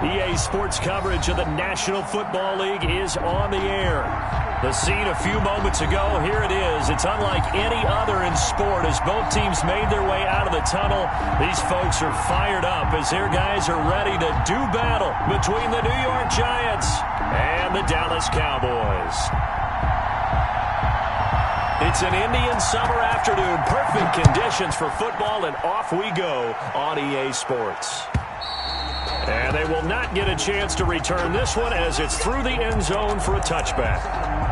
EA Sports coverage of the National Football League is on the air. The scene a few moments ago, here it is. It's unlike any other in sport as both teams made their way out of the tunnel. These folks are fired up as their guys are ready to do battle between the New York Giants and the Dallas Cowboys. It's an Indian summer afternoon. Perfect conditions for football, and off we go on EA Sports. And they will not get a chance to return this one as it's through the end zone for a touchback.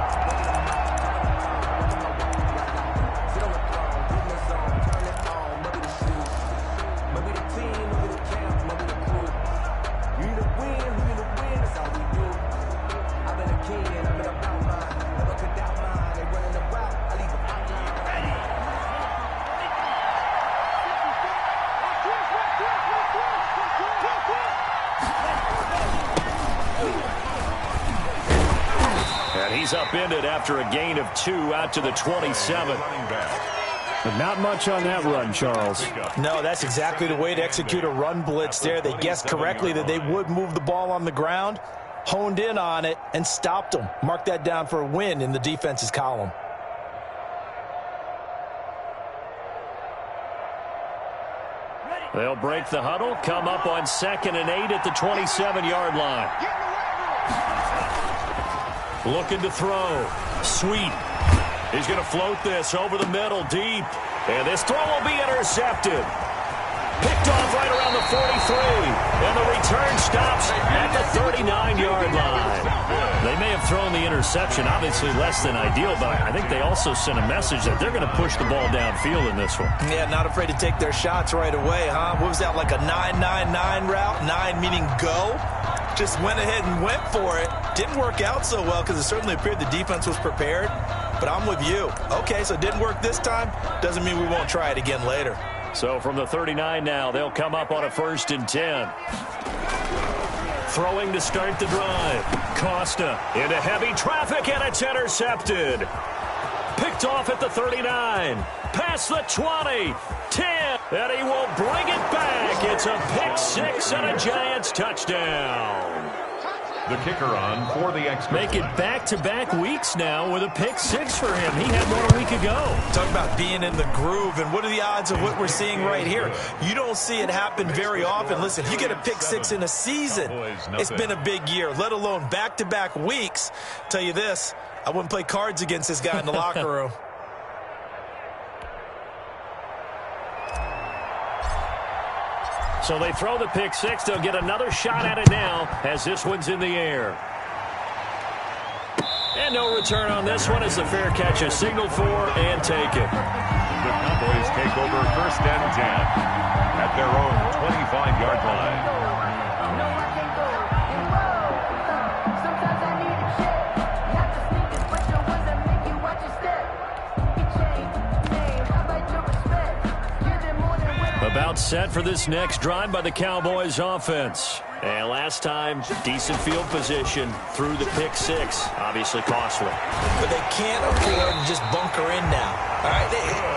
He's upended after a gain of 2 out to the 27. But not much on that run, Charles. No, that's exactly the way to execute a run blitz there. They guessed correctly that they would move the ball on the ground, honed in on it, and stopped them. Mark that down for a win in the defense's column. They'll break the huddle, come up on 2nd and 8 at the 27-yard line. Looking to throw. Sweet. He's going to float this over the middle, deep. And this throw will be intercepted. Picked off right around the 43. And the return stops at the 39-yard line. They may have thrown the interception, obviously less than ideal, but I think they also sent a message that they're going to push the ball downfield in this one. Yeah, not afraid to take their shots right away, huh? What was that, like a 9-9-9 route? 9 meaning go? Just went ahead and went for it. Didn't work out so well because it certainly appeared the defense was prepared. But I'm with you. Okay, so it didn't work this time. Doesn't mean we won't try it again later. So from the 39 now, they'll come up on a 1st and 10. Throwing to start the drive. Costa into heavy traffic, and it's intercepted. Picked off at the 39. Past the 20. 10. And he will bring it back. It's a pick 6 and a Giants touchdown. The kicker on for the extra. Make it back-to-back weeks now with a pick 6 for him. He had one a week ago. Talk about being in the groove, and what are the odds of what we're seeing right here? You don't see it happen very often. Listen, if you get a pick 6 in a season, it's been a big year, let alone back-to-back weeks. Tell you this, I wouldn't play cards against this guy in the locker room. So they throw the pick 6. They'll get another shot at it now as this one's in the air. And no return on this one as the fair catch is signaled for and taken. The Cowboys take over 1st and 10 at their own 25-yard line. About set for this next drive by the Cowboys offense. And last time, decent field position through the pick 6. Obviously costly. But they can't afford to just bunker in now. All right,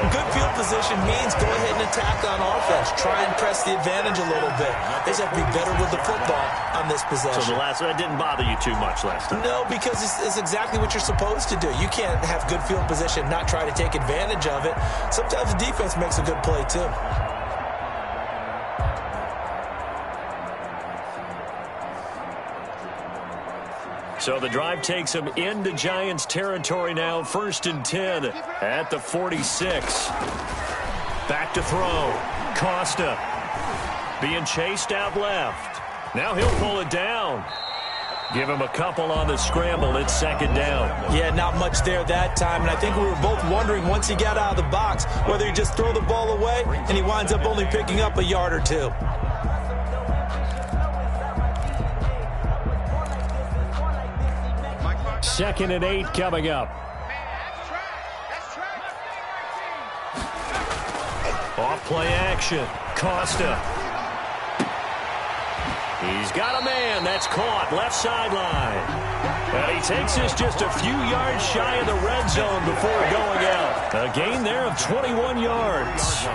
good field position means go ahead and attack on offense. Try and press the advantage a little bit. They just have to be better with the football on this possession. So the last one didn't bother you too much last time? No, because it's exactly what you're supposed to do. You can't have good field position, not try to take advantage of it. Sometimes the defense makes a good play too. So the drive takes them into Giants territory now. 1st and 10 at the 46. Back to throw. Costa being chased out left. Now he'll pull it down. Give him a couple on the scramble. It's 2nd down. Yeah, not much there that time. And I think we were both wondering once he got out of the box whether he just throw the ball away and he winds up only picking up a yard or 2. 2nd and 8 coming up. Off play action. Costa. He's got a man. That's caught. Left sideline. And he takes this just a few yards shy of the red zone before going out. A gain there of 21 yards.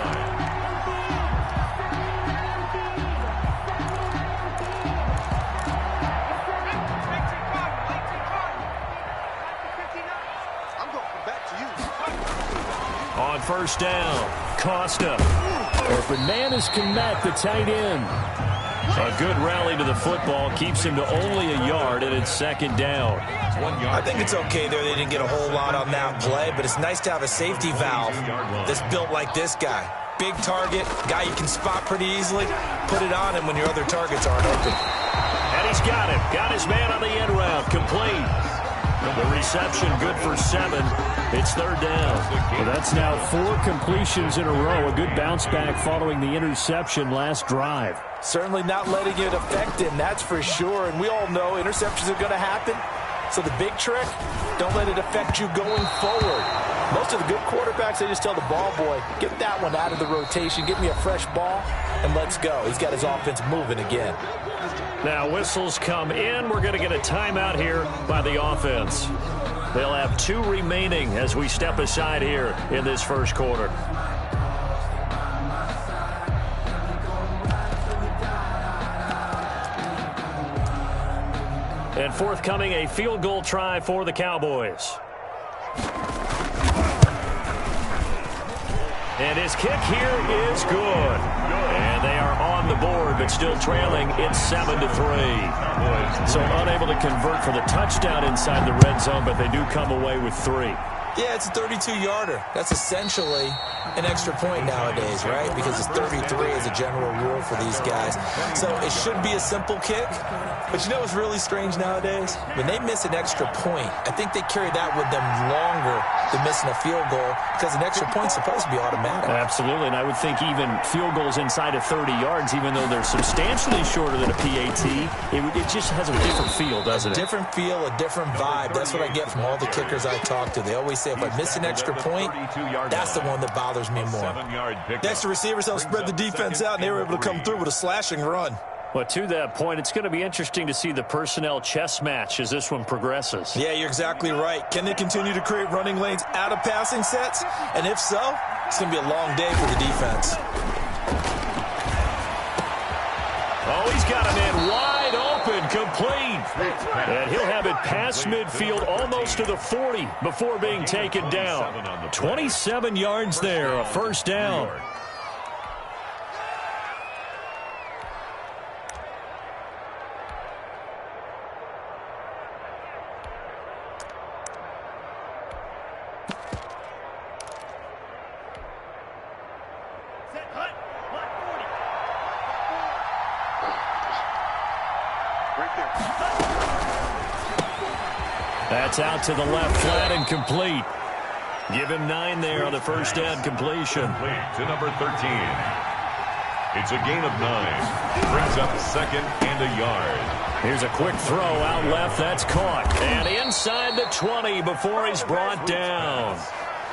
first down. Costa. Open man is Kmet, the tight end. A good rally to the football keeps him to only a yard, and it's second down. I think it's okay there. They didn't get a whole lot on that play, but it's nice to have a safety valve that's built like this guy. Big target, guy you can spot pretty easily. Put it on him when your other targets aren't open. And he's got him. Got his man on the end route. Complete. The reception good for 7. It's third down. Well, that's now 4 completions in a row. A good bounce back following the interception last drive. Certainly not letting it affect him, that's for sure. And we all know interceptions are going to happen. So the big trick, don't let it affect you going forward. Most of the good quarterbacks, they just tell the ball boy, get that one out of the rotation, get me a fresh ball, and let's go. He's got his offense moving again. Now whistles come in. We're going to get a timeout here by the offense. They'll have 2 remaining as we step aside here in this first quarter. And forthcoming, a field goal try for the Cowboys. And his kick here is good. And they are on the board, but still trailing. It's 7-3. So unable to convert for the touchdown inside the red zone, but they do come away with 3. Yeah, it's a 32-yarder. That's essentially an extra point nowadays, right? Because it's 33 as a general rule for these guys. So it should be a simple kick. But you know what's really strange nowadays? When they miss an extra point, I think they carry that with them longer than missing a field goal because an extra point's supposed to be automatic. Absolutely, and I would think even field goals inside of 30 yards, even though they're substantially shorter than a PAT, it just has a different feel, doesn't it? A different feel, a different vibe. That's what I get from all the kickers I talk to. They always say if I miss an extra point, that's the one that bothers me more. Next, the receivers help spread the defense out, and they were able to come through with a slashing run. Well, to that point, it's going to be interesting to see the personnel chess match as this one progresses. Yeah, you're exactly right. Can they continue to create running lanes out of passing sets? And if so, it's going to be a long day for the defense. Oh, he's got him in wide open, complete. And he'll have it past midfield, almost to the 40 before being taken down. 27 yards there, a first down. That's out to the left, flat and complete. Give him 9 there on the first down completion. Complete to number 13. It's a gain of 9. Brings up second and a yard. Here's a quick throw out left. That's caught. And inside the 20 before he's brought down.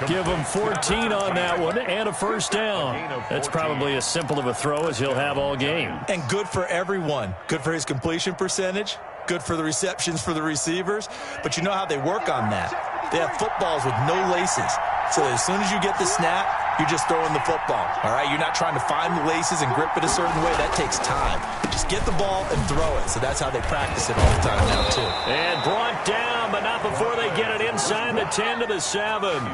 Give him 14 on that one and a first down. That's probably as simple of a throw as he'll have all game. And good for everyone. Good for his completion percentage. Good for the receptions for the receivers. But you know how they work on that. They have footballs with no laces. So as soon as you get the snap, you're just throwing the football. All right? You're not trying to find the laces and grip it a certain way. That takes time. Just get the ball and throw it. So that's how they practice it all the time now, too. And brought down, but not before they get it inside the 10 to the 7.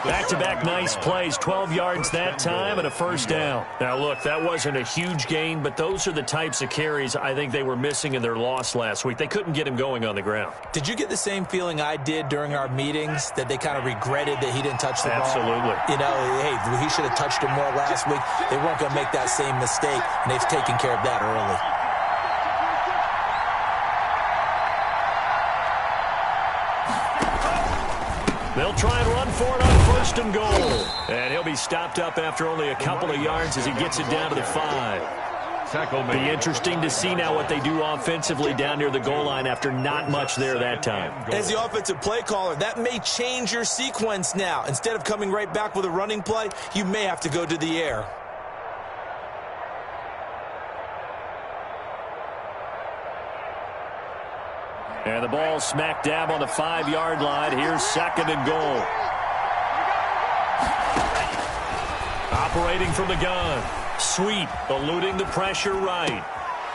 Back-to-back nice plays. 12 yards that time and a first down. Now, look, that wasn't a huge gain, but those are the types of carries I think they were missing in their loss last week. They couldn't get him going on the ground. Did you get the same feeling I did during our meetings, that they kind of regretted that he didn't touch the ball? Absolutely. You know, hey, he should have touched it more last week. They weren't going to make that same mistake, and they've taken care of that early. They'll try and run for it on first and goal. And he'll be stopped up after only a couple of yards as he gets it down to the 5. Be interesting to see now what they do offensively down near the goal line after not much there that time. As the offensive play caller, that may change your sequence now. Instead of coming right back with a running play, you may have to go to the air. And the ball smack dab on the 5-yard line. Here's second and goal. Operating from the gun. Sweet, eluding the pressure right.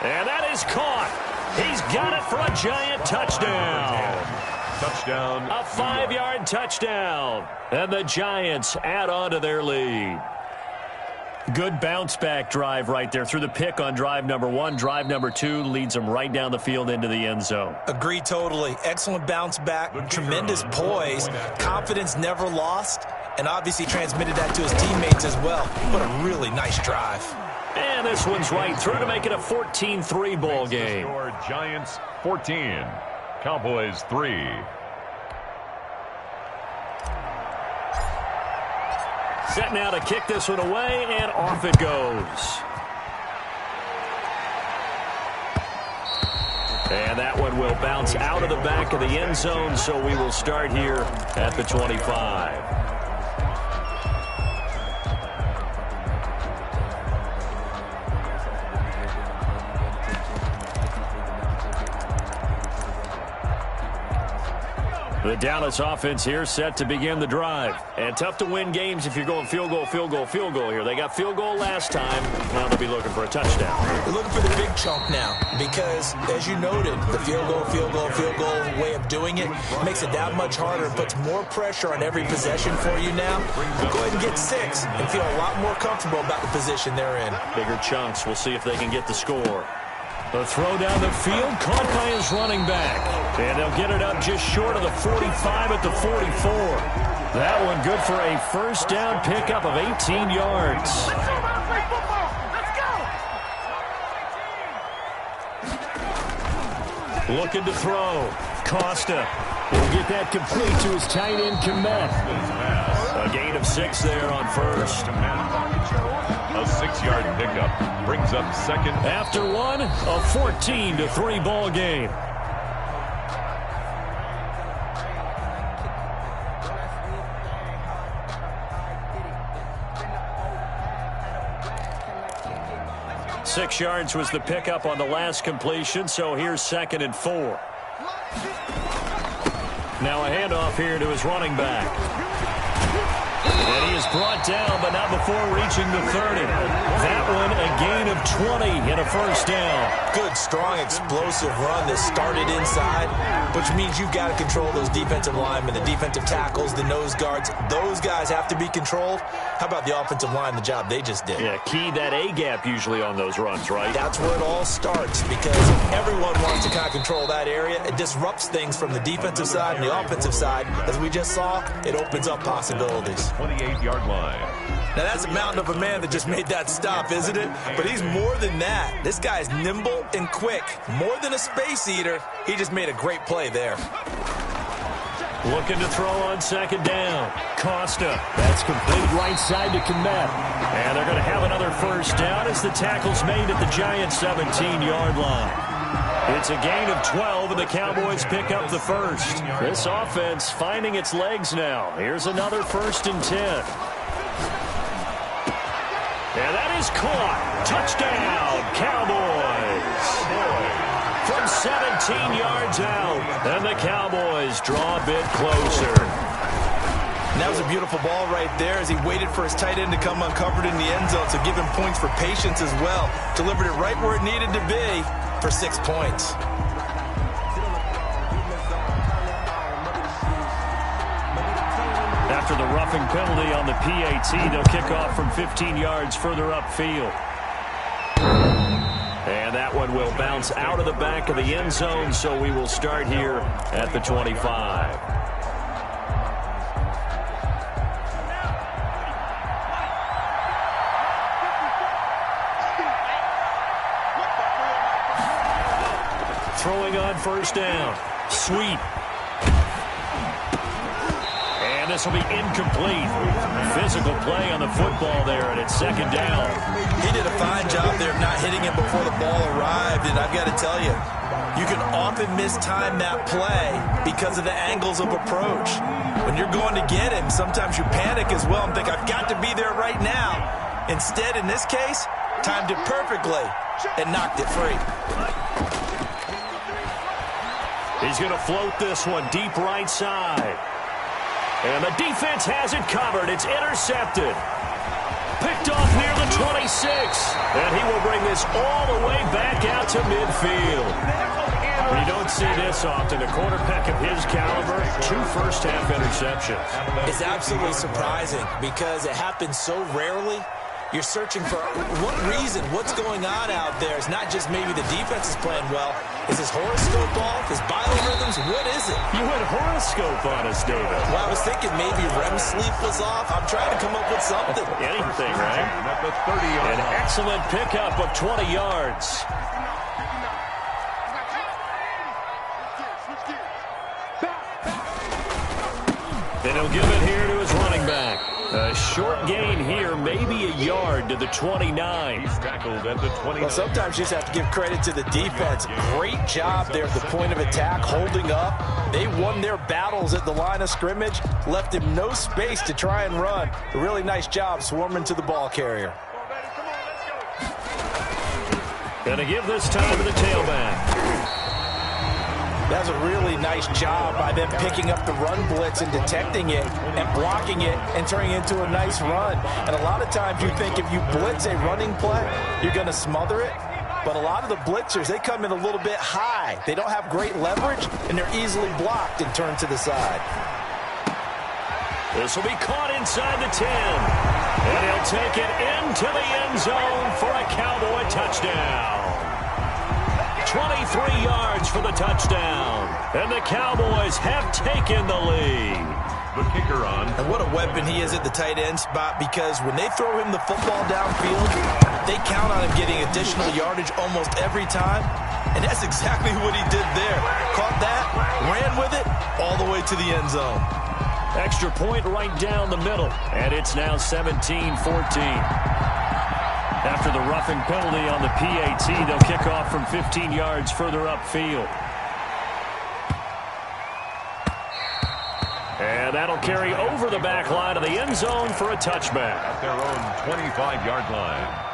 And that is caught. He's got it for a giant touchdown. Touchdown. A 5-yard touchdown. And the Giants add on to their lead. Good bounce-back drive right there through the pick on drive number 1. Drive number 2 leads them right down the field into the end zone. Agree totally. Excellent bounce back, tremendous poise, confidence never lost, and obviously transmitted that to his teammates as well. What a really nice drive. And this one's right through to make it a 14-3 ball game. Giants 14, Cowboys 3. Set now to kick this one away, and off it goes. And that one will bounce out of the back of the end zone, so we will start here at the 25. The Dallas offense here set to begin the drive. And tough to win games if you're going field goal, field goal, field goal here. They got field goal last time. Now they'll be looking for a touchdown. They're looking for the big chunk now because, as you noted, the field goal way of doing it makes it that much harder and puts more pressure on every possession for you now. Go ahead and get 6 and feel a lot more comfortable about the position they're in. Bigger chunks. We'll see if they can get the score. The throw down the field, caught by his running back. And they'll get it up just short of the 45 at the 44. That one good for a first down pickup of 18 yards. Looking to throw. Costa will get that complete to his tight end, Kmet. A gain of 6 there on first. A 6-yard pickup brings up second. After one, a 14-3 ball game. Six yards was the pickup on the last completion, so here's 2nd and 4. Now a handoff here to his running back. And he is brought down, but not before reaching the 30. That one, a gain of 20 and a first down. Good, strong, explosive run that started inside, which means you've got to control those defensive linemen, the defensive tackles, the nose guards. Those guys have to be controlled. How about the offensive line, the job they just did? Yeah, key that A-gap usually on those runs, right? That's where it all starts because everyone wants to kind of control that area. It disrupts things from the defensive side and the offensive side. As we just saw, it opens up possibilities. 28-yard line. Now, that's a mountain of a man that just made that stop, isn't it? But he's more than that. This guy's nimble and quick. More than a space eater, he just made a great play there. Looking to throw on 2nd down. Costa. That's complete right side to Kmet. And they're going to have another first down as the tackle's made at the Giants' 17-yard line. It's a gain of 12, and the Cowboys pick up the first. This offense finding its legs now. Here's another 1st and 10. And that is caught. Touchdown, Cowboys. From 17 yards out, and the Cowboys draw a bit closer. And that was a beautiful ball right there as he waited for his tight end to come uncovered in the end zone, so give him points for patience as well. Delivered it right where it needed to be for 6 points. After the roughing penalty on the PAT, they'll kick off from 15 yards further upfield. And that one will bounce out of the back of the end zone, so we will start here at the 25. Throwing on first down. Sweet. And this will be incomplete. Physical play on the football there, and it's 2nd down. He did a fine job there of not hitting him before the ball arrived, and I've got to tell you, you can often mistime that play because of the angles of approach. When you're going to get him, sometimes you panic as well and think, I've got to be there right now. Instead, in this case, timed it perfectly and knocked it free. He's going to float this one deep right side. And the defense has it covered. It's intercepted. Picked off near the 26. And he will bring this all the way back out to midfield. You don't see this often. A quarterback of his caliber, 2 first-half interceptions. It's absolutely surprising because it happens so rarely. You're searching for what reason, what's going on out there. It's not just maybe the defense is playing well. Is his horoscope off? His biorhythms? What is it? You went horoscope on us, David. Well, I was thinking maybe REM sleep was off. I'm trying to come up with something. Anything, right? At the 30-yard An line. excellent pickup of 20 yards. And he'll give it here to his running back. A short gain here, maybe a yard to the 29. He's tackled at the 29. Well, sometimes you just have to give credit to the defense. Great job there at the point of attack, holding up. They won their battles at the line of scrimmage, left him no space to try and run. A really nice job swarming to the ball carrier. Gonna give this time to the tailback. That's a really nice job by them picking up the run blitz and detecting it and blocking it and turning it into a nice run. And a lot of times you think if you blitz a running play, you're going to smother it. But a lot of the blitzers, they come in a little bit high. They don't have great leverage, and they're easily blocked and turned to the side. This will be caught inside the 10. And he'll take it into the end zone for a Cowboy touchdown. 23 yards for the touchdown. And the Cowboys have taken the lead. The kicker on. And what a weapon he is at the tight end spot, because when they throw him the football downfield, they count on him getting additional yardage almost every time. And that's exactly what he did there. Caught that, ran with it, all the way to the end zone. Extra point right down the middle. And it's now 17-14. After the roughing penalty on the PAT, they'll kick off from 15 yards further upfield. And that'll carry over the back line of the end zone for a touchback. At their own 25-yard line.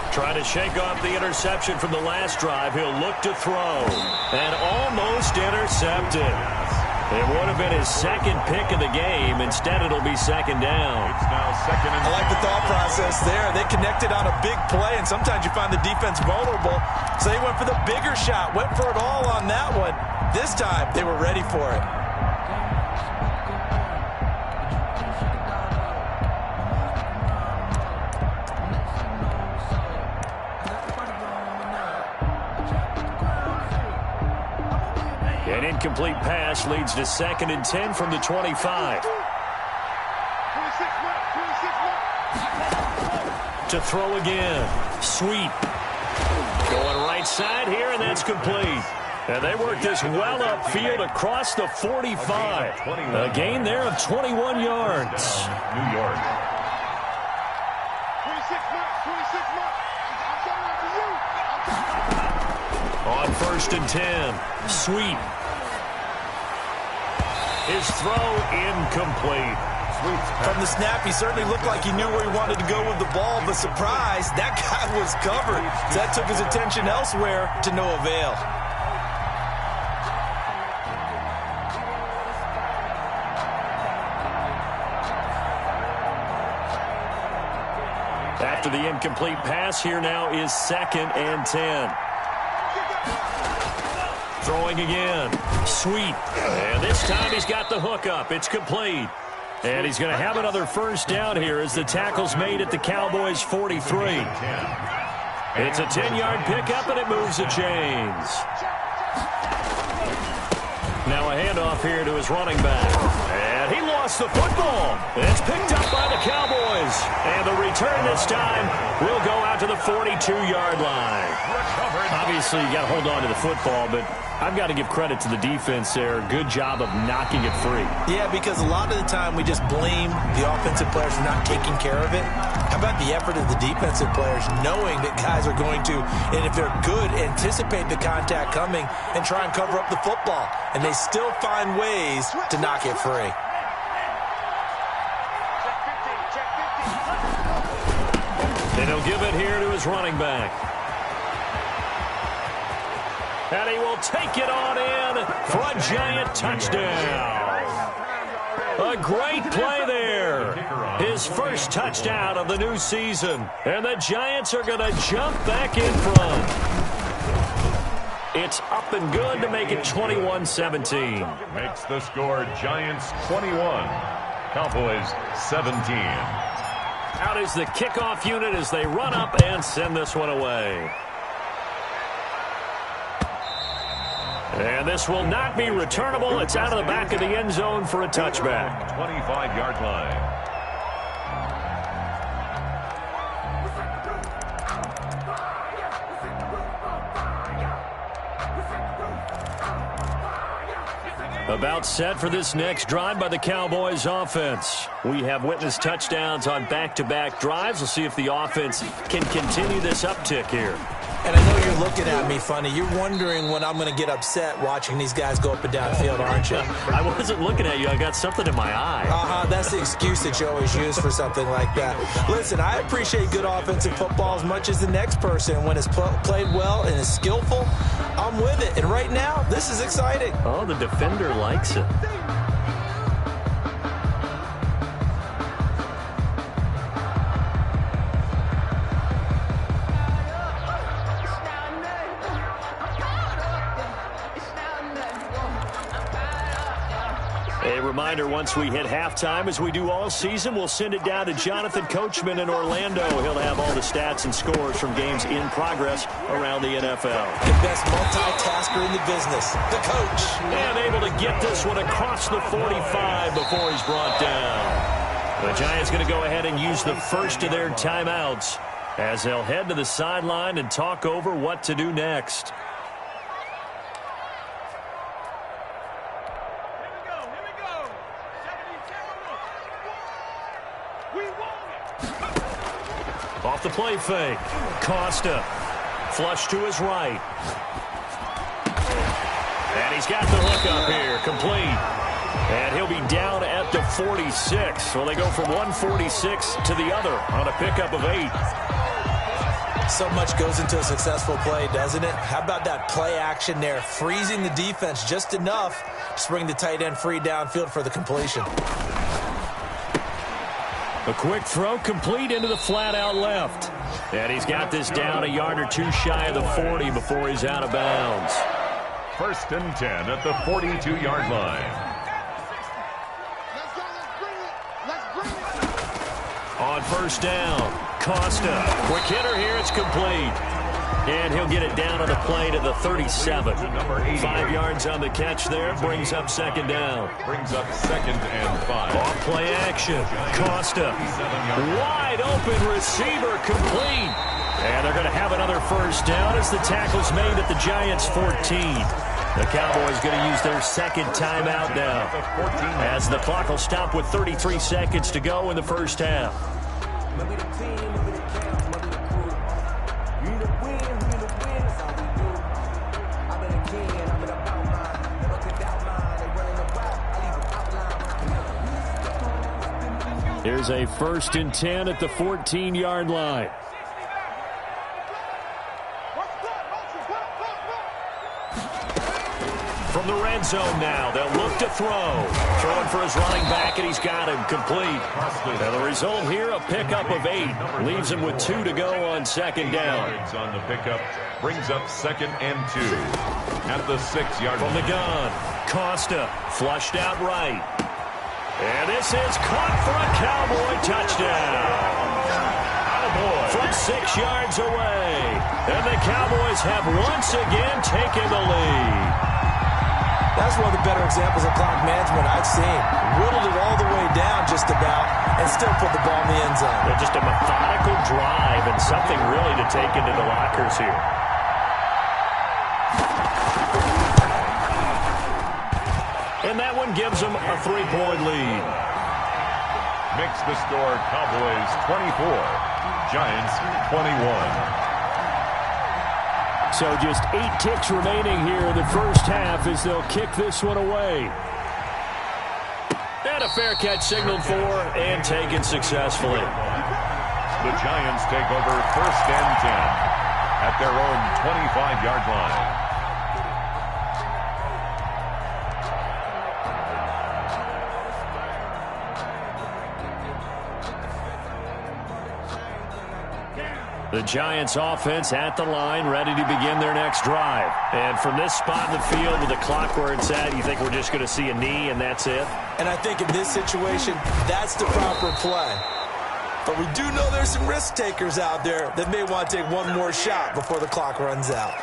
Trying to shake off the interception from the last drive. He'll look to throw. And almost intercepted. It would have been his second pick of the game. Instead, it'll be second down. It's now second and I like the thought process there. They connected on a big play, and sometimes you find the defense vulnerable. So they went for the bigger shot, went for it all on that one. This time, they were ready for it. An incomplete pass leads to 2nd and 10 from the 25. To throw again. Sweet. Going right side here, and that's complete. And they work this well upfield across the 45. A gain there of 21 yards. New York. On 1st and 10. Sweet. His throw incomplete. From the snap, he certainly looked like he knew where he wanted to go with the ball, but surprise, that guy was covered. So that took his attention elsewhere to no avail. After the incomplete pass, here now is 2nd and 10. Throwing again. Sweet. And this time he's got the hook up. It's complete. And he's going to have another first down here as the tackle's made at the Cowboys' 43. It's a 10-yard pickup, and it moves the chains. Now a handoff here to his running back. And he lost the football. It's picked up by the Cowboys. And the return this time will go out to the 42-yard line. Obviously, you got to hold on to the football, but I've got to give credit to the defense there. Good job of knocking it free. Yeah, because a lot of the time we just blame the offensive players for not taking care of it. How about the effort of the defensive players knowing that guys are going to, and if they're good, anticipate the contact coming and try and cover up the football. And they still find ways to knock it free. And he'll give it here to his running back. And he will take it on in for a giant touchdown. A great play there. His first touchdown of the new season. And the Giants are going to jump back in front. It's up and good to make it 21-17. Makes the score Giants 21, Cowboys 17. Out is the kickoff unit as they run up and send this one away. And this will not be returnable. It's out of the back of the end zone for a touchback. 25-yard line. About set for this next drive by the Cowboys offense. We have witnessed touchdowns on back-to-back drives. We'll see if the offense can continue this uptick here. And I know you're looking at me funny. You're wondering when I'm going to get upset watching these guys go up and down the field, aren't you? I wasn't looking at you. I got something in my eye. That's the excuse that you always use for something like that. Listen, I appreciate good offensive football as much as the next person. When it's played well and is skillful, I'm with it. And right now, this is exciting. Oh, the defender likes it. A reminder, once we hit halftime, as we do all season, we'll send it down to Jonathan Coachman in Orlando. He'll have all the stats and scores from games in progress around the NFL. The best multitasker in the business, the coach. And able to get this one across the 45 before he's brought down. The Giants going to go ahead and use the first of their timeouts as they'll head to the sideline and talk over what to do next. Off the play fake. Costa. Flush to his right. And he's got the hook up here. Complete. And he'll be down at the 46. So they go from 146 to the other on a pickup of 8. So much goes into a successful play, doesn't it? How about that play action there? Freezing the defense just enough to bring the tight end free downfield for the completion. A quick throw complete into the flat out left. And he's got this down a yard or two shy of the 40 before he's out of bounds. 1st and 10 at the 42-yard line. On 1st down, Costa. Quick hitter here, it's complete. And he'll get it down on the play to the 37. 5 yards on the catch there, brings up 2nd down. Brings up 2nd and 5. Off play action, Costa. Wide open receiver, complete. And they're going to have another 1st down as the tackle's made at the Giants' 14. The Cowboys going to use their 2nd timeout now, as the clock will stop with 33 seconds to go in the 1st half. Here's a 1st and 10 at the 14-yard line. From the red zone now, they'll look to throw. Throwing for his running back, and he's got him complete. And the result here, a pickup of 8. Leaves him with 2 to go on 2nd down. On the pickup, brings up 2nd and 2. At the 6-yard line. From the gun, Costa flushed out right. And this is caught for a Cowboy touchdown. From 6 yards away. And the Cowboys have once again taken the lead. That's one of the better examples of clock management I've seen. Whittled it all the way down just about and still put the ball in the end zone. Yeah, just a methodical drive and something really to take into the lockers here. And that one gives them a 3-point lead. Makes the score Cowboys 24, Giants 21. So just 8 ticks remaining here in the 1st half as they'll kick this one away. And a fair catch signaled for and taken successfully. The Giants take over 1st and 10 at their own 25-yard line. The Giants offense at the line, ready to begin their next drive. And from this spot in the field with the clock where it's at, you think we're just going to see a knee and that's it? And I think in this situation, that's the proper play. But we do know there's some risk takers out there that may want to take one more shot before the clock runs out.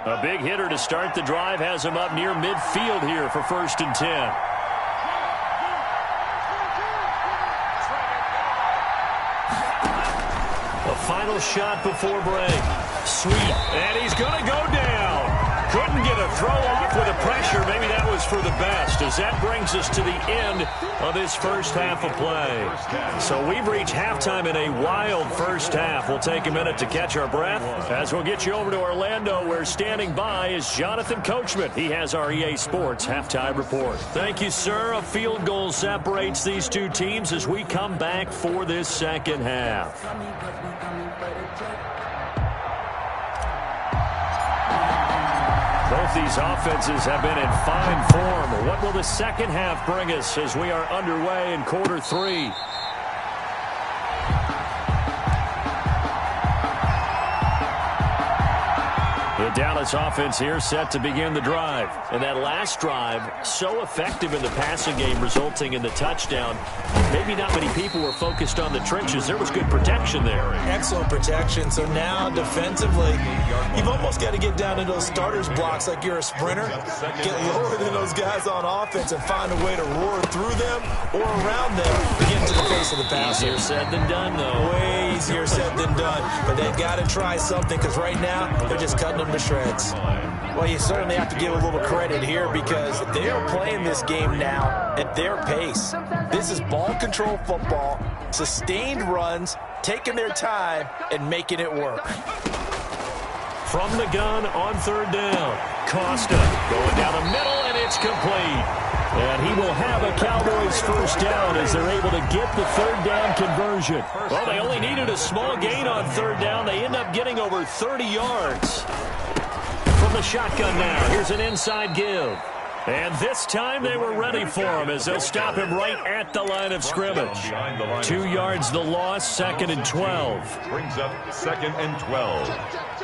A big hitter to start the drive has him up near midfield here for 1st and 10. Final shot before break. Sweet. And he's going to go down. Couldn't get a throw off with the pressure. Maybe that was for the best, as that brings us to the end of this first half of play. So we've reached halftime in a wild first half. We'll take a minute to catch our breath as we'll get you over to Orlando, where standing by is Jonathan Coachman. He has our EA Sports halftime report. Thank you, sir. A field goal separates these two teams as we come back for this second half. Both these offenses have been in fine form. What will the second half bring us as we are underway in quarter 3? The Dallas offense here set to begin the drive. And that last drive, so effective in the passing game, resulting in the touchdown. Maybe not many people were focused on the trenches. There was good protection there. Excellent protection. So now defensively, you've almost got to get down to those starters blocks like you're a sprinter. Get lower than those guys on offense and find a way to roar through them or around them to get into the face of the passer. Easier said than done, though. Way easier said than done. But they've got to try something, because right now they're just cutting them to shreds. Well, you certainly have to give a little credit here, because they are playing this game now at their pace. This is ball control football, sustained runs, taking their time, and making it work. From the gun on 3rd down, Costa going down the middle, and it's complete. And he will have a Cowboys first down as they're able to get the 3rd down conversion. Well, they only needed a small gain on 3rd down. They end up getting over 30 yards. From the shotgun now, here's an inside give. And this time they were ready for him, as they'll stop him right at the line of scrimmage. 2 yards the loss, 2nd and 12. Brings up 2nd and 12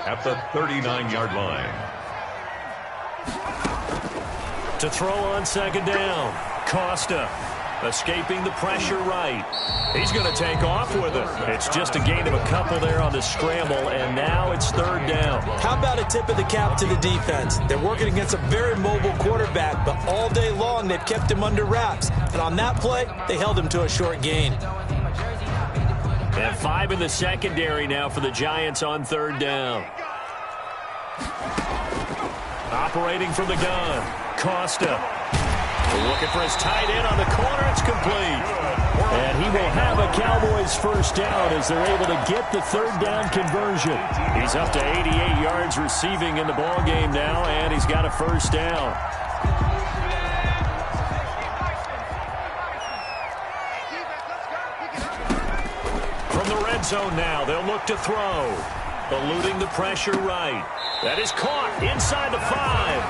at the 39-yard line. To throw on 2nd down, Costa escaping the pressure right. He's going to take off with it. It's just a gain of a couple there on the scramble, and now it's 3rd down. How about a tip of the cap to the defense? They're working against a very mobile quarterback, but all day long they've kept him under wraps. And on that play, they held him to a short gain. And 5 in the secondary now for the Giants on 3rd down. Operating from the gun, Costa. Looking for his tight end on the corner. It's complete. And he will have a Cowboys first down as they're able to get the 3rd down conversion. He's up to 88 yards receiving in the ballgame now, and he's got a first down. From the red zone now, they'll look to throw. Eluding the pressure right. That is caught inside the 5.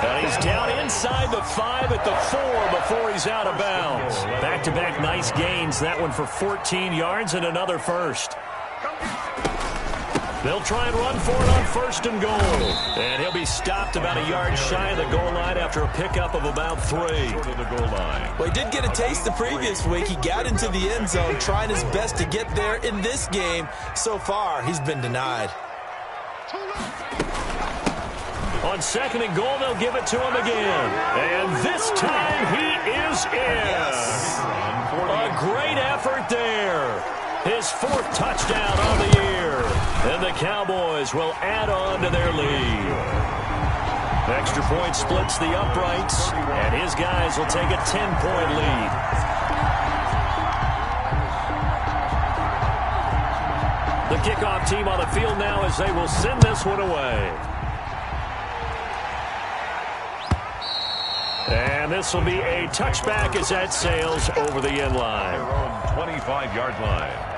And he's down inside the 5 at the 4 before he's out of bounds. Back-to-back nice gains. That one for 14 yards and another first. They'll try and run for it on 1st and goal. And he'll be stopped about a yard shy of the goal line after a pickup of about 3. To the goal line. Well, he did get a taste the previous week. He got into the end zone, trying his best to get there in this game. So far, he's been denied. On 2nd and goal, they'll give it to him again. And this time, he is in. Yes. A great effort there. His 4th touchdown on the year. And the Cowboys will add on to their lead. Extra point splits the uprights, and his guys will take a 10-point lead. The kickoff team on the field now as they will send this one away. And this will be a touchback as that sails over the end line. Their own 25-yard line.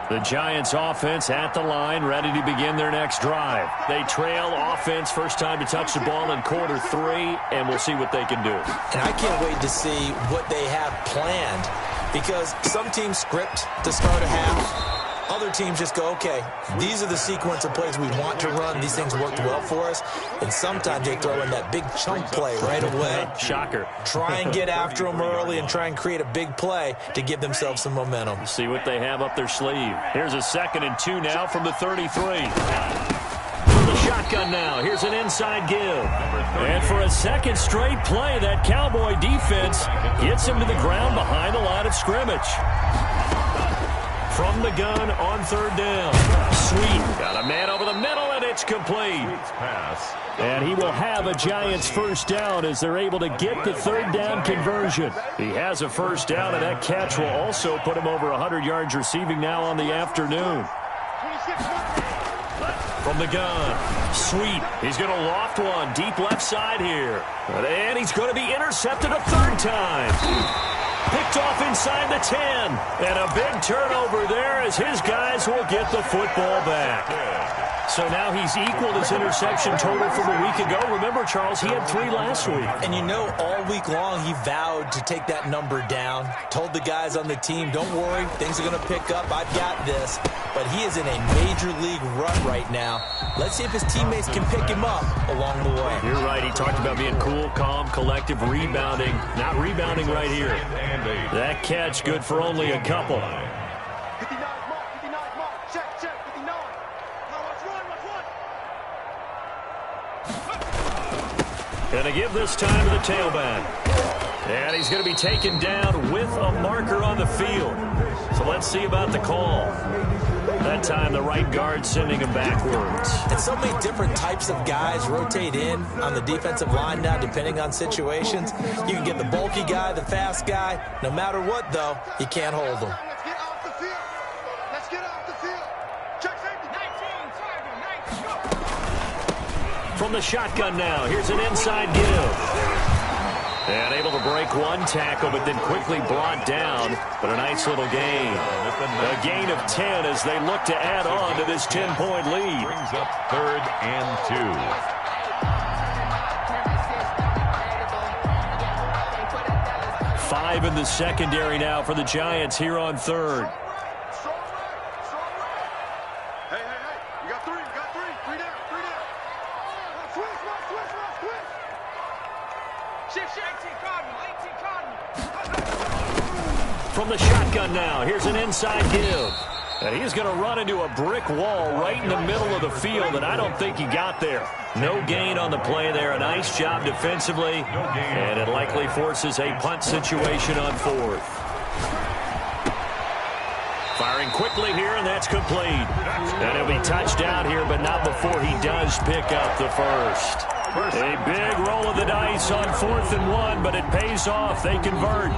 The Giants offense at the line, ready to begin their next drive. They trail offense, first time to touch the ball in quarter 3, and we'll see what they can do. And I can't wait to see what they have planned, because some teams script to start a half. Other teams just go, okay, these are the sequence of plays we want to run. These things worked well for us. And sometimes they throw in that big chunk play right away. Shocker. Try and get after them early and try and create a big play to give themselves some momentum. See what they have up their sleeve. Here's a 2nd and 2 now from the 33. From the shotgun now, here's an inside give. And for a second straight play, that Cowboy defense gets him to the ground behind the line of scrimmage. From the gun on 3rd down. Sweet. Got a man over the middle, and it's complete. Pass. And he will have a Giants first down as they're able to get the 3rd down conversion. He has a first down, and that catch will also put him over 100 yards receiving now on the afternoon. From the gun. Sweet. He's going to loft one deep left side here. And he's going to be intercepted a 3rd time. Picked off inside the 10. And a big turnover there as his guys will get the football back. So now he's equaled his interception total from a week ago. Remember, Charles, he had 3 last week. And you know, all week long he vowed to take that number down. Told the guys on the team, don't worry, things are going to pick up. I've got this. But he is in a major league run right now. Let's see if his teammates can pick him up along the way. You're right. He talked about being cool, calm, collective, rebounding. Not rebounding right here. That catch good for only a couple. Going to give this time to the tailback. And he's going to be taken down with a marker on the field. So let's see about the call. That time the right guard sending him backwards. And so many different types of guys rotate in on the defensive line now depending on situations. You can get the bulky guy, the fast guy. No matter what, though, you can't hold them. Let's get off the field. Let's get off the field. Check safety. 19, go. From the shotgun now, here's an inside give. And able to break one tackle, but then quickly brought down. But a nice little gain. A gain of 10 as they look to add on to this 10-point lead. Brings up 3rd and 2. 5 in the secondary now for the Giants here on 3rd. Hey, you got 3, you got 3. 3 down, 3 down. Switch. Shift, 18 Cardinal. From the shotgun now, here's an inside give. And he's going to run into a brick wall right in the middle of the field, and I don't think he got there. No gain on the play there. A nice job defensively, and it likely forces a punt situation on 4th. Firing quickly here, and that's complete. And he'll be touched down here, but not before he does pick up the first. A big roll of the dice on 4th and 1, but it pays off. They convert.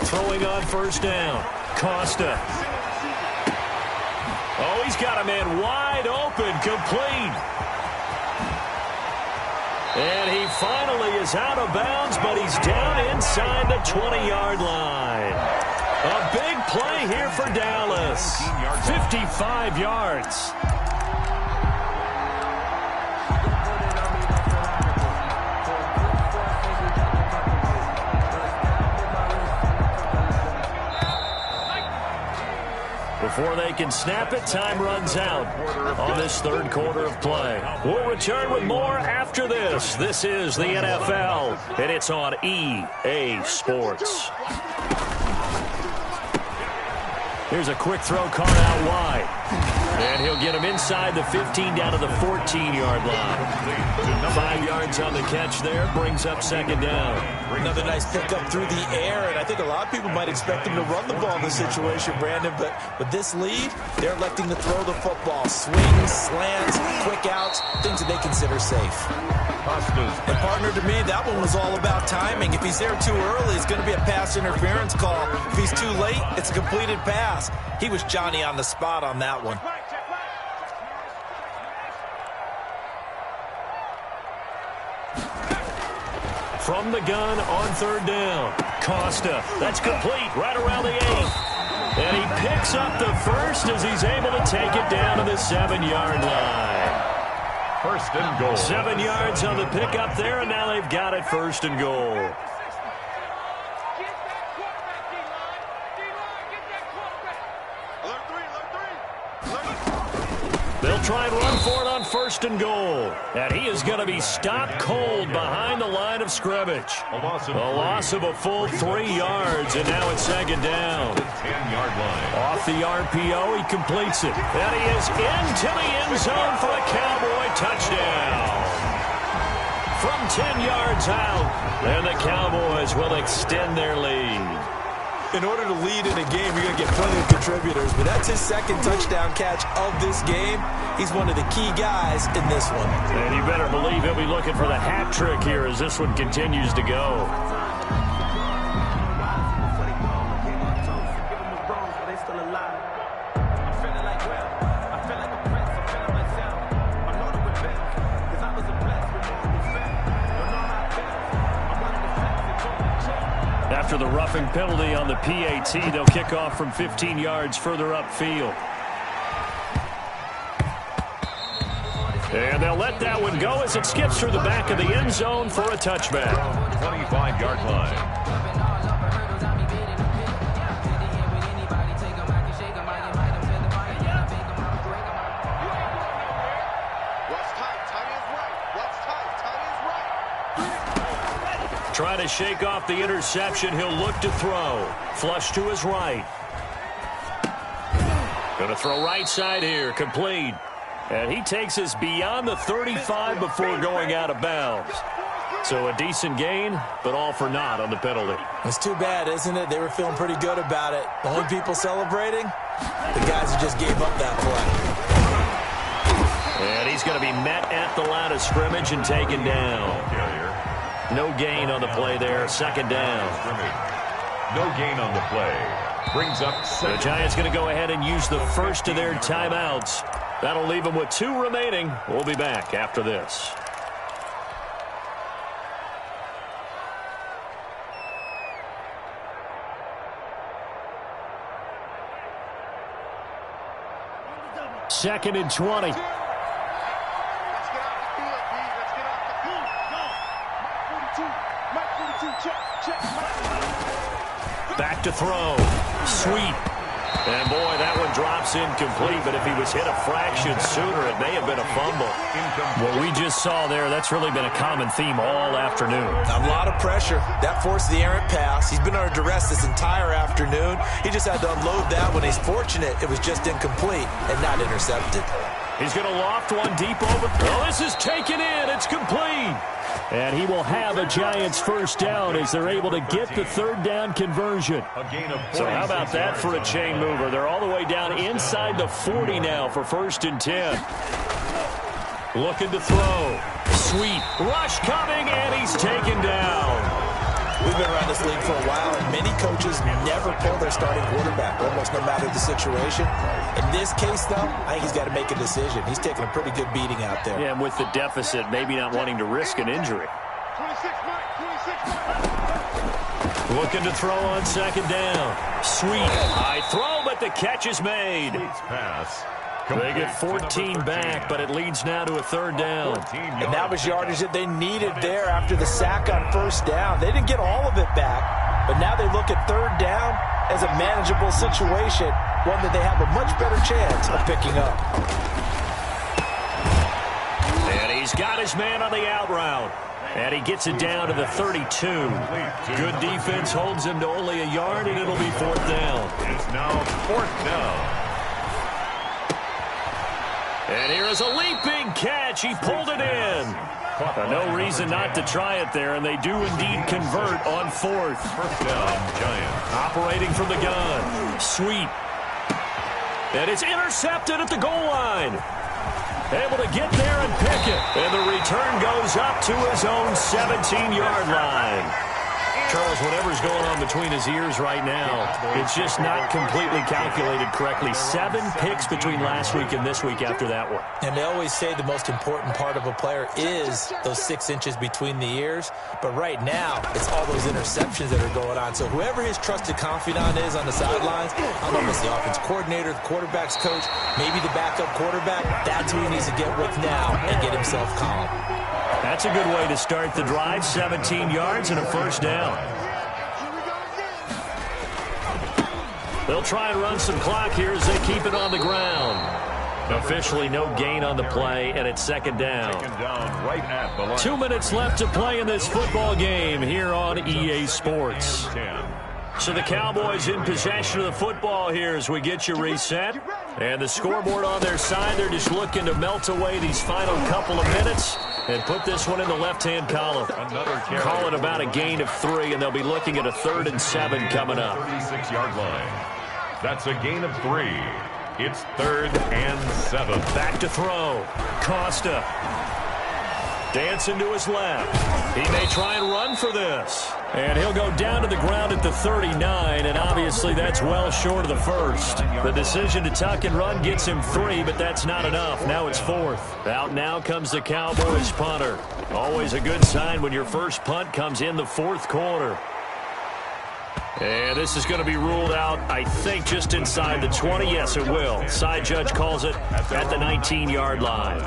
Throwing on 1st down. Costa. Oh, he's got a man wide open, complete. And he finally is out of bounds, but he's down inside the 20-yard line. A big play here for Dallas. 55 yards. Before they can snap it, time runs out on this 3rd quarter of play. We'll return with more after this. This is the NFL, and it's on EA Sports. Here's a quick throw caught out wide. And he'll get him inside the 15 down to the 14-yard line. 5 yards on the catch there. Brings up second down. Another nice pickup through the air, and I think a lot of people might expect him to run the ball in this situation, Brandon, but with this lead, they're electing to throw the football. Swings, slants, quick outs, things that they consider safe. And partner, to me, that one was all about timing. If he's there too early, it's going to be a pass interference call. If he's too late, it's a completed pass. He was Johnny on the spot on that one. From the gun on third down. Costa, that's complete right around the 8th. And he picks up the first as he's able to take it down to the 7-yard line. First and goal. 7 yards on the pickup there, and now they've got it first and goal. They'll try and run for it on first and goal. And he is going to be stopped cold behind the line of scrimmage. A loss of a full 3 yards, and now it's second down. 10-yard line. Off the RPO, he completes it. And he is into the end zone for a Cowboy touchdown. From 10 yards out, and the Cowboys will extend their lead. In order to lead in a game, you're going to get plenty of contributors, but that's his second touchdown catch of this game. He's one of the key guys in this one. And you better believe he'll be looking for the hat trick here as this one continues to go. After the roughing penalty on the PAT, they'll kick off from 15 yards further upfield. And they'll let that one go as it skips through the back of the end zone for a touchback. 25-yard line. Trying to shake off the interception. He'll look to throw. Flush to his right. Going to throw right side here. Complete. And he takes us beyond the 35 before going out of bounds. So a decent gain, but all for naught on the penalty. It's too bad, isn't it? They were feeling pretty good about it. The only people celebrating, the guys who just gave up that play. And he's going to be met at the line of scrimmage and taken down. No gain on the play there. Second down. No gain on the play. Brings up second. The Giants going to go ahead and use the first of their timeouts. That'll leave them with 2 remaining. We'll be back after this. Second and 20. Back to throw. Sweet. And boy, that one drops incomplete, but if he was hit a fraction sooner, it may have been a fumble. What we just saw there, that's really been a common theme all afternoon. A lot of pressure. That forced the errant pass. He's been under duress this entire afternoon. He just had to unload that one. He's fortunate it was just incomplete and not intercepted. He's going to loft one deep over. Oh, this is taken in. It's complete. And he will have a Giants first down as they're able to get the third down conversion. So how about that for a chain mover? They're all the way down inside the 40 now for first and 10. Looking to throw. Sweet. Rush coming, and he's taken down. We've been around this league for a while, and many coaches never pull their starting quarterback, almost no matter the situation. In this case, though, I think he's got to make a decision. He's taking a pretty good beating out there. Yeah, and with the deficit, maybe not wanting to risk an injury. 26. Looking to throw on second down. Sweet. High throw, but the catch is made. Pass. They get 14 back, but it leads now to a third down. And that was yardage that they needed there after the sack on first down. They didn't get all of it back, but now they look at third down as a manageable situation, one that they have a much better chance of picking up. And he's got his man on the out route. And he gets it down to the 32. Good defense holds him to only a yard, and it'll be fourth down. It's now fourth down. And here is a leaping catch. He pulled it in. No reason not to try it there, and they do indeed convert on fourth. First down, Giants. Operating from the gun. Sweet. And it's intercepted at the goal line. Able to get there and pick it. And the return goes up to his own 17-yard line. Charles, whatever's going on between his ears right now, it's just not completely calculated correctly. 7 picks between last week and this week after that one. And they always say the most important part of a player is those 6 inches between the ears. But right now, it's all those interceptions that are going on. So whoever his trusted confidant is on the sidelines, I don't know if it's the offense coordinator, the quarterback's coach, maybe the backup quarterback, that's who he needs to get with now and get himself calm. That's a good way to start the drive. 17 yards and a first down. They'll try and run some clock here as they keep it on the ground. Officially no gain on the play, and it's second down. Second down right at the line. 2 minutes left to play in this football game here on EA Sports. 10. So the Cowboys in possession of the football here as we get you reset. And the scoreboard on their side, they're just looking to melt away these final couple of minutes and put this one in the left-hand column. Call it about a gain of 3, and they'll be looking at a 3rd and 7 coming up. 36-yard line. That's a gain of 3. It's 3rd and 7. Back to throw. Costa. Dancing to his left. He may try and run for this. And he'll go down to the ground at the 39, and obviously that's well short of the first. The decision to tuck and run gets him 3, but that's not enough. Now it's 4th. Out now comes the Cowboys punter. Always a good sign when your first punt comes in the 4th quarter. And this is going to be ruled out, I think, just inside the 20. Yes, it will. Side judge calls it at the 19-yard line.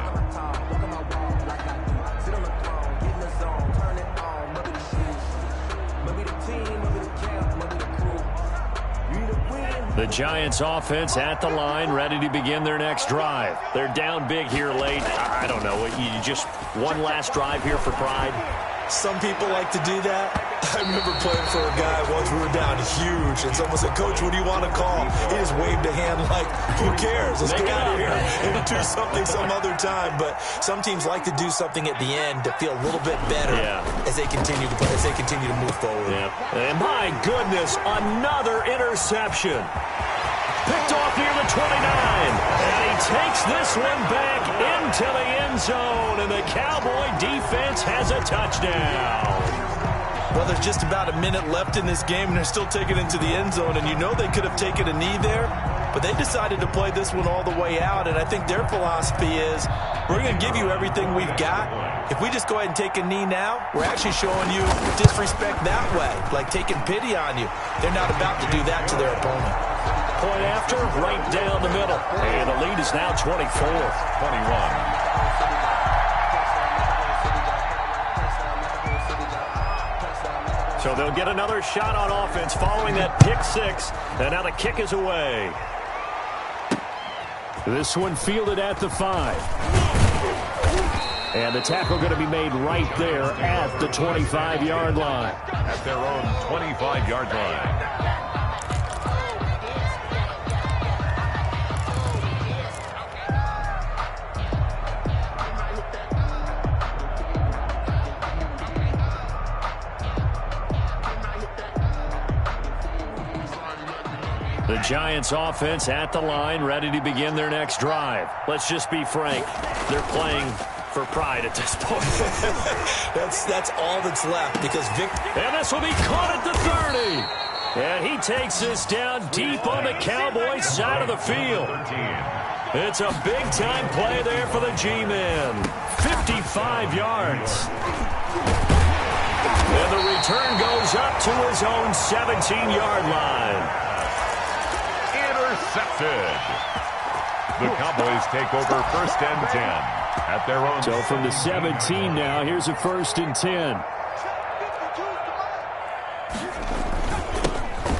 The Giants offense at the line, ready to begin their next drive. They're down big here late. I don't know. You just one last drive here for pride? Some people like to do that. I remember playing for a guy once we were down huge, and someone said, "Coach, what do you want to call?" He just waved a hand like, "Who cares? Let's get out of here and do something some other time." But some teams like to do something at the end to feel a little bit better as they continue to play, as they continue to move forward. Yeah. And my goodness, another interception. Picked off near the 29. And he takes this one back into the end zone. And the Cowboy defense has a touchdown. Well, there's just about a minute left in this game, and they're still taking it into the end zone. And you know they could have taken a knee there, but they decided to play this one all the way out. And I think their philosophy is, we're going to give you everything we've got. If we just go ahead and take a knee now, we're actually showing you disrespect that way, like taking pity on you. They're not about to do that to their opponent. Point after, right down the middle. And the lead is now 24. 21. So they'll get another shot on offense following that pick 6. And now the kick is away. This one fielded at the 5. And the tackle going to be made right there at the 25-yard line. At their own 25-yard line. The Giants offense at the line, ready to begin their next drive. Let's just be frank. They're playing for pride at this point. That's all that's left because And this will be caught at the 30. And he takes this down deep on the Cowboys side of the field. It's a big-time play there for the G-men. 55 yards. And the return goes up to his own 17-yard line. Intercepted. The Cowboys take over 1st and 10 at their own. So from the 17 now, here's a 1st and 10.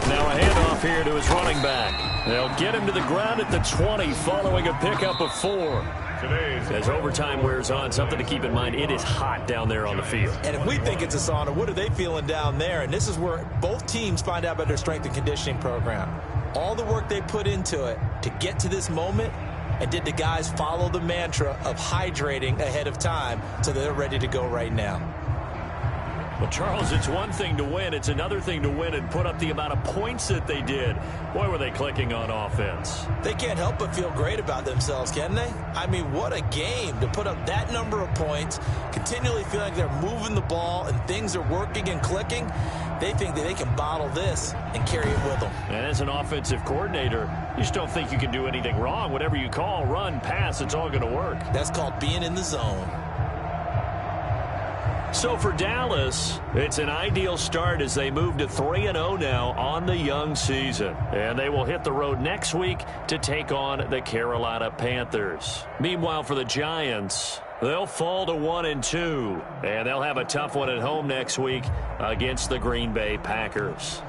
Now a handoff here to his running back. They'll get him to the ground at the 20 following a pickup of 4. As overtime wears on, something to keep in mind, it is hot down there on the field. And if we think it's a sauna, what are they feeling down there? And this is where both teams find out about their strength and conditioning program. All the work they put into it to get to this moment, And did the guys follow the mantra of hydrating ahead of time so they're ready to go right now? Well, Charles, it's one thing to win. It's another thing to win and put up the amount of points that they did. Boy, were they clicking on offense. They can't help but feel great about themselves, can they? I mean, what a game to put up that number of points, continually feel like they're moving the ball and things are working and clicking. They think that they can bottle this and carry it with them. And as an offensive coordinator, you just don't think you can do anything wrong. Whatever you call, run, pass, it's all going to work. That's called being in the zone. So for Dallas, it's an ideal start as they move to 3-0 now on the young season. And they will hit the road next week to take on the Carolina Panthers. Meanwhile, for the Giants, they'll fall to 1-2. And they'll have a tough one at home next week against the Green Bay Packers.